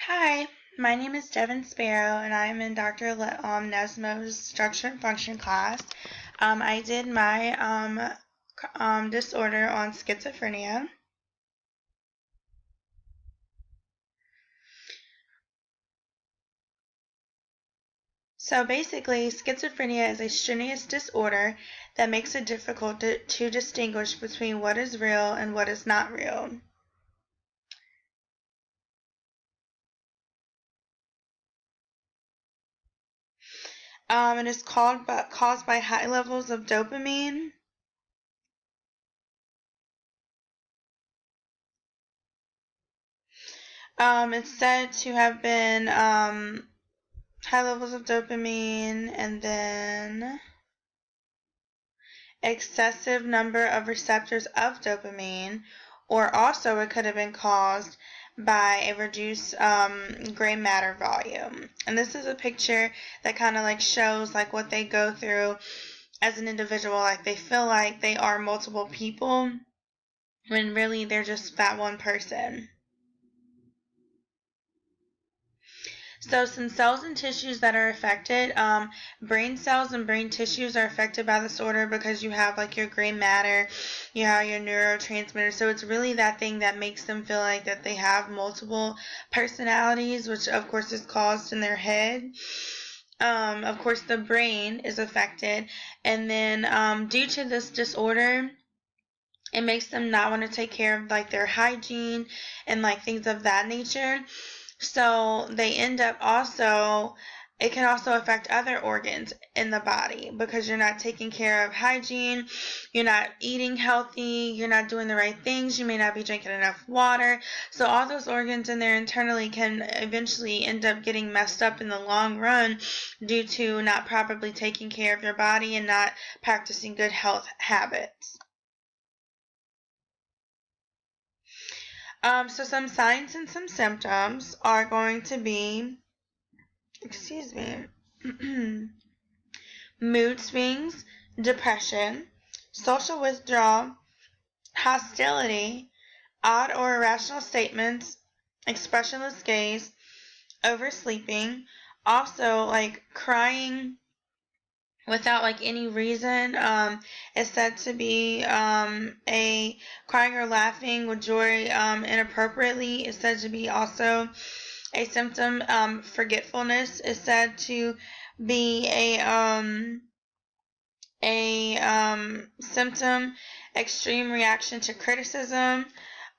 Hi, my name is Devin Sparrow, and I'm in Dr. Nesmo's Structure and Function class. I did my disorder on schizophrenia. So basically, schizophrenia is a strenuous disorder that makes it difficult to distinguish between what is real and what is not real. It is caused by high levels of dopamine. It's said to have been high levels of dopamine and then excessive number of receptors of dopamine, or also it could have been caused by a reduced gray matter volume. And this is a picture that kind of like shows like what they go through as an individual. Like they feel like they are multiple people when really they're just that one person. So some cells and tissues that are affected, brain cells and brain tissues are affected by this disorder because you have like your gray matter, you have your neurotransmitters. So it's really that thing that makes them feel like that they have multiple personalities, which of course is caused in their head. Of course, the brain is affected, and then due to this disorder, it makes them not want to take care of like their hygiene and like things of that nature. So they end up also, it can also affect other organs in the body because you're not taking care of hygiene, you're not eating healthy, you're not doing the right things, you may not be drinking enough water. So all those organs in there internally can eventually end up getting messed up in the long run due to not properly taking care of your body and not practicing good health habits. So some signs and some symptoms are going to be, excuse me, mood swings, depression, social withdrawal, hostility, odd or irrational statements, expressionless gaze, oversleeping, also like crying without like any reason. Is said to be a crying or laughing with joy inappropriately is said to be also a symptom. Forgetfulness is said to be a symptom. Extreme reaction to criticism.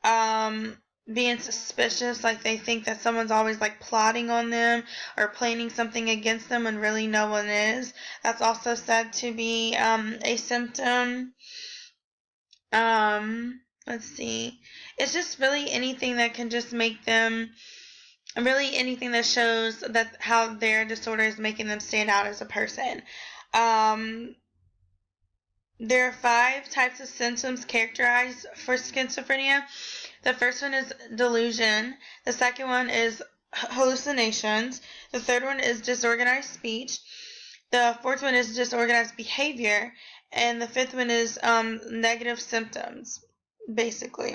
Um, Being suspicious, like they think that someone's always like plotting on them or planning something against them when really no one is. That's also said to be a symptom. Let's see. It's just really anything that can just make them, really anything that shows that how their disorder is making them stand out as a person. Um, there are 5 types of symptoms characterized for schizophrenia. The first one is delusion. The second one is hallucinations. The third one is disorganized speech. The fourth one is disorganized behavior. And the fifth one is negative symptoms, basically.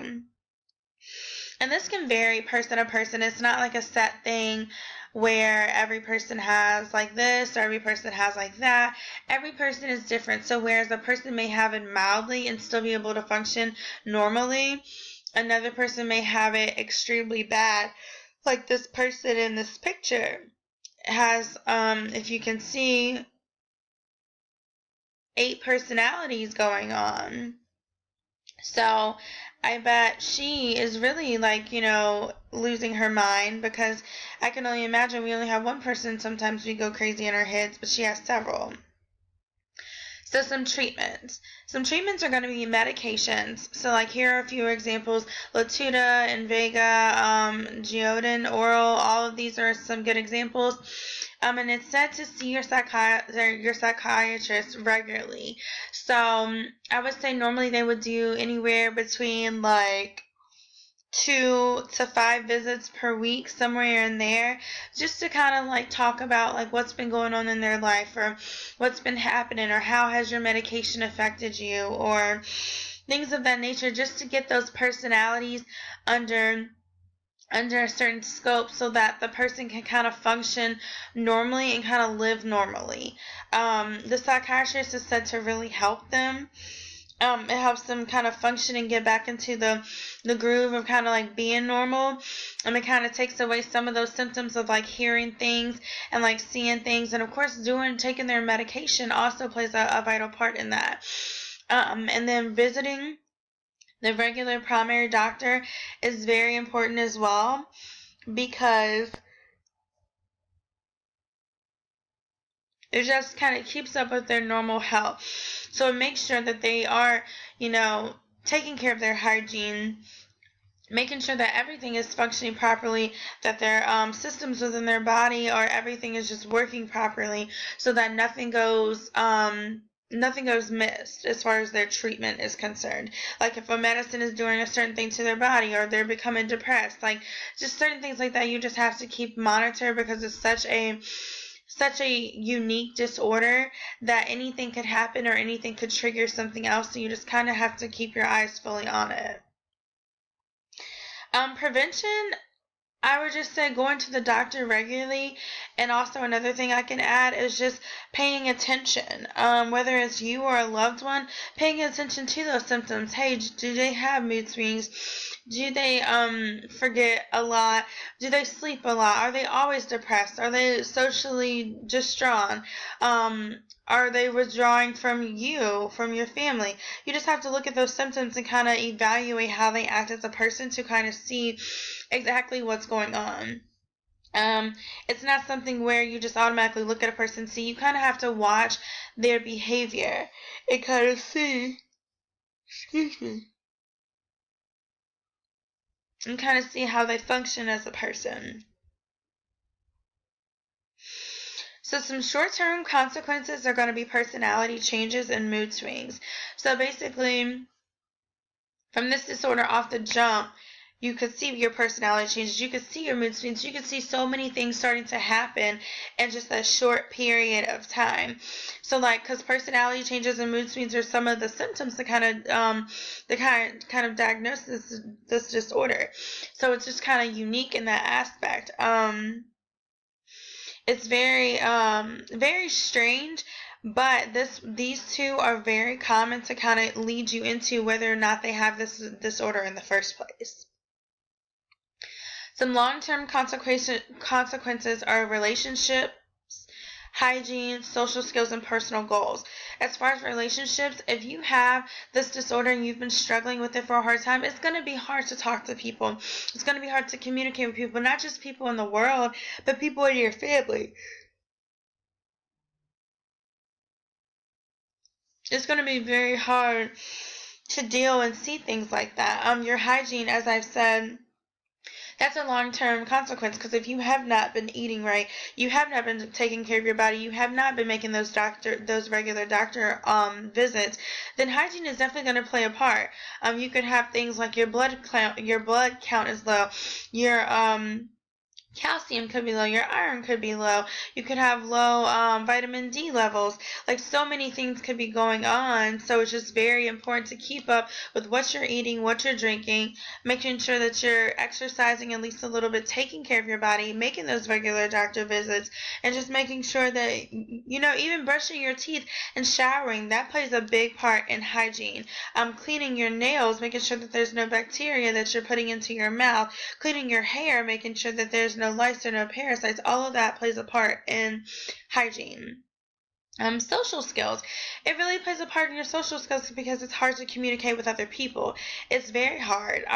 And this can vary person to person. It's not like a set thing where every person has like this or every person has like that. Every person is different. So whereas a person may have it mildly and still be able to function normally, another person may have it extremely bad. Like this person in this picture has, if you can see, 8 personalities going on. So I bet she is really like, losing her mind because I can only imagine we only have one person. Sometimes we go crazy in our heads, but she has several. So some treatments. Some treatments are going to be medications. So like here are a few examples. Latuda, Invega, Geodin, oral. All of these are some good examples. And it's said to see your psychiatrist regularly. So I would say normally they would do anywhere between like 2 to 5 visits per week, somewhere in there, just to kind of like talk about like what's been going on in their life or what's been happening or how has your medication affected you or things of that nature, just to get those personalities under under a certain scope so that the person can kind of function normally and kind of live normally. The psychiatrist is said to really help them. It helps them kind of function and get back into the groove of kind of like being normal. It kind of takes away some of those symptoms of like hearing things and like seeing things. And of course, taking their medication also plays a vital part in that. And then visiting the regular primary doctor is very important as well, because it just kind of keeps up with their normal health. So it makes sure that they are, taking care of their hygiene, making sure that everything is functioning properly, that their systems within their body or everything is just working properly, so that nothing goes missed as far as their treatment is concerned. Like if a medicine is doing a certain thing to their body, or they're becoming depressed, like just certain things like that, you just have to keep monitor, because it's such a unique disorder that anything could happen or anything could trigger something else. So you just kind of have to keep your eyes fully on it. Prevention, I would just say going to the doctor regularly, and also another thing I can add is just paying attention. Whether it's you or a loved one, paying attention to those symptoms. Hey, do they have mood swings? Do they forget a lot? Do they sleep a lot? Are they always depressed? Are they socially distraught? Are they withdrawing from you, from your family? You just have to look at those symptoms and kind of evaluate how they act as a person to kind of see exactly what's going on. It's not something where you just automatically look at a person and see. You kind of have to watch their behavior and kind of see, excuse me, and kind of see how they function as a person. So some short-term consequences are going to be personality changes and mood swings. So basically, from this disorder off the jump, you could see your personality changes, you could see your mood swings, you could see so many things starting to happen in just a short period of time. So like, because personality changes and mood swings are some of the symptoms that kind of diagnose this disorder. So it's just kind of unique in that aspect. It's very strange, but these two are very common to kind of lead you into whether or not they have this disorder in the first place. Some long-term consequences are relationships, hygiene, social skills, and personal goals. As far as relationships, if you have this disorder and you've been struggling with it for a hard time, it's going to be hard to talk to people. It's going to be hard to communicate with people, not just people in the world, but people in your family. It's going to be very hard to deal and see things like that. Your hygiene, as I've said, that's a long-term consequence, because if you have not been eating right, you have not been taking care of your body, you have not been making those regular doctor visits, then hygiene is definitely going to play a part. You could have things like your blood count is low, your calcium could be low, your iron could be low, you could have low vitamin D levels. Like, so many things could be going on. So it's just very important to keep up with what you're eating, what you're drinking, making sure that you're exercising at least a little bit, taking care of your body, making those regular doctor visits, and just making sure that, even brushing your teeth and showering, that plays a big part in hygiene. Cleaning your nails, making sure that there's no bacteria that you're putting into your mouth, cleaning your hair, making sure that there's no lice or no parasites. All of that plays a part in hygiene. Social skills. It really plays a part in your social skills, because it's hard to communicate with other people. It's very hard.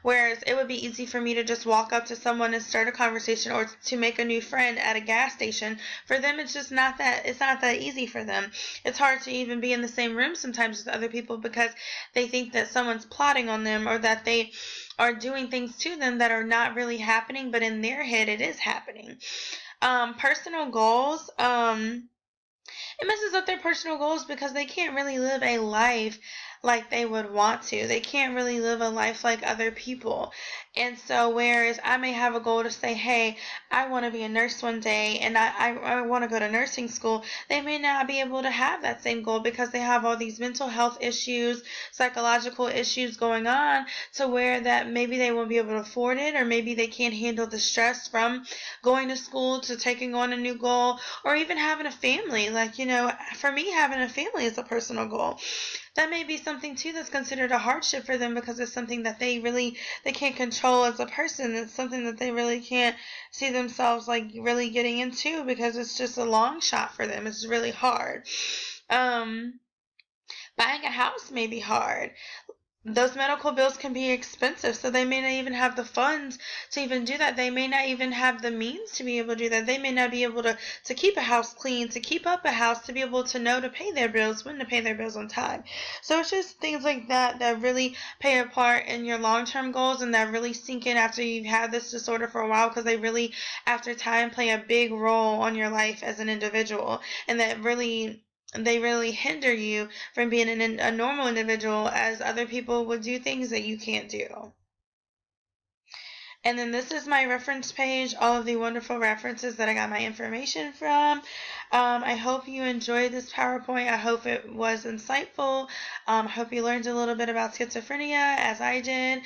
Whereas it would be easy for me to just walk up to someone and start a conversation, or to make a new friend at a gas station. For them, it's just not that. It's not that easy for them. It's hard to even be in the same room sometimes with other people, because they think that someone's plotting on them, or that they are doing things to them that are not really happening, but in their head it is happening. Personal goals. It messes up their personal goals, because they can't really live a life like they would want to. They can't really live a life like other people. And so, whereas I may have a goal to say, hey, I want to be a nurse one day and I want to go to nursing school, they may not be able to have that same goal because they have all these mental health issues, psychological issues going on, to where that maybe they won't be able to afford it, or maybe they can't handle the stress from going to school to taking on a new goal, or even having a family. Like, for me, having a family is a personal goal. That may be something too that's considered a hardship for them because it's something that they can't control as a person. It's something that they really can't see themselves like really getting into because it's just a long shot for them. It's really hard. Um, Buying a house may be hard. Those medical bills can be expensive, so they may not even have the funds to even do that. They may not even have the means to be able to do that. They may not be able to keep a house clean, to keep up a house, to be able to know to pay their bills, when to pay their bills on time. So it's just things like that that really play a part in your long-term goals, and that really sink in after you've had this disorder for a while, because they really, after time, play a big role on your life as an individual, and that really they really hinder you from being a normal individual, as other people would do things that you can't do. And then this is my reference page, all of the wonderful references that I got my information from. I hope you enjoyed this PowerPoint. I hope it was insightful. I hope you learned a little bit about schizophrenia, as I did.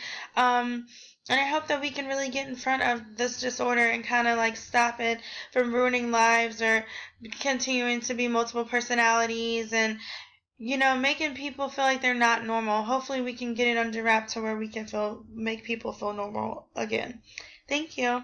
And I hope that we can really get in front of this disorder and kind of like stop it from ruining lives, or continuing to be multiple personalities, and making people feel like they're not normal. Hopefully we can get it under wrap to where we can make people feel normal again. Thank you.